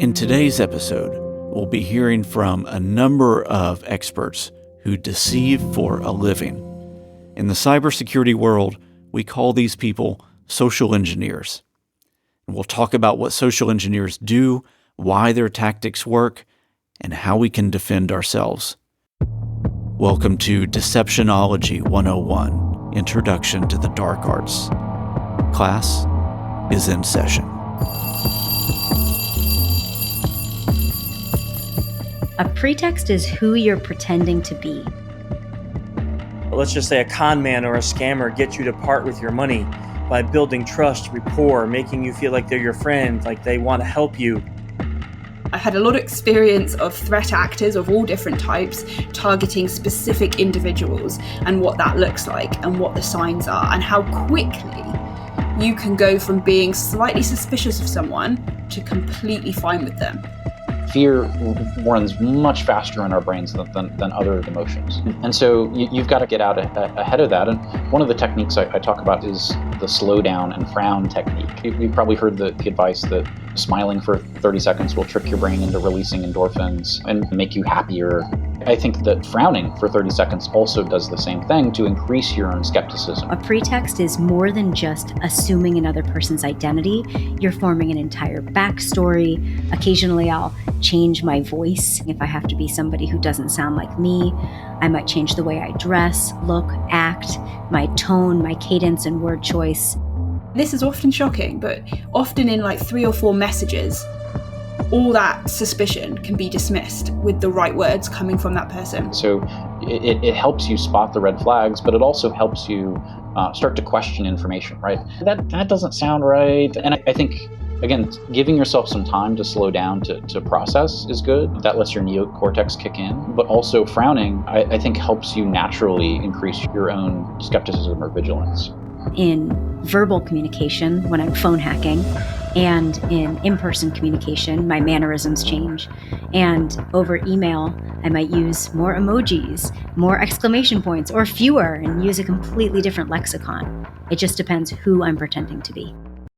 In today's episode, we'll be hearing from a number of experts who deceive for a living. In the cybersecurity world, we call these people social engineers. And we'll talk about what social engineers do, why their tactics work, and how we can defend ourselves. Welcome to Deceptionology 101, Introduction to the Dark Arts. Class is in session. A pretext is who you're pretending to be. Let's just say a con man or a scammer gets you to part with your money by building trust, rapport, making you feel like they're your friend, like they want to help you. I had a lot of experience of threat actors of all different types targeting specific individuals and what that looks like and what the signs are and how quickly you can go from being slightly suspicious of someone to completely fine with them. Fear runs much faster in our brains than other emotions. And so you've got to get out ahead of that. And one of the techniques I talk about is the slow down and frown technique. You've probably heard the advice that smiling for 30 seconds will trick your brain into releasing endorphins and make you happier. I think that frowning for 30 seconds also does the same thing to increase your own skepticism. A pretext is more than just assuming another person's identity. You're forming an entire backstory. Occasionally I'll change my voice. If I have to be somebody who doesn't sound like me, I might change the way I dress, look, act, my tone, my cadence, and word choice. This is often shocking, but often in like 3 or 4 messages, all that suspicion can be dismissed with the right words coming from that person. So it helps you spot the red flags, but it also helps you start to question information, right? That doesn't sound right. And I think, again, giving yourself some time to slow down to process is good. That lets your neocortex kick in. But also frowning, I think, helps you naturally increase your own skepticism or vigilance. In verbal communication, when I'm phone hacking, and in in-person communication, my mannerisms change. And over email, I might use more emojis, more exclamation points, or fewer, and use a completely different lexicon. It just depends who I'm pretending to be.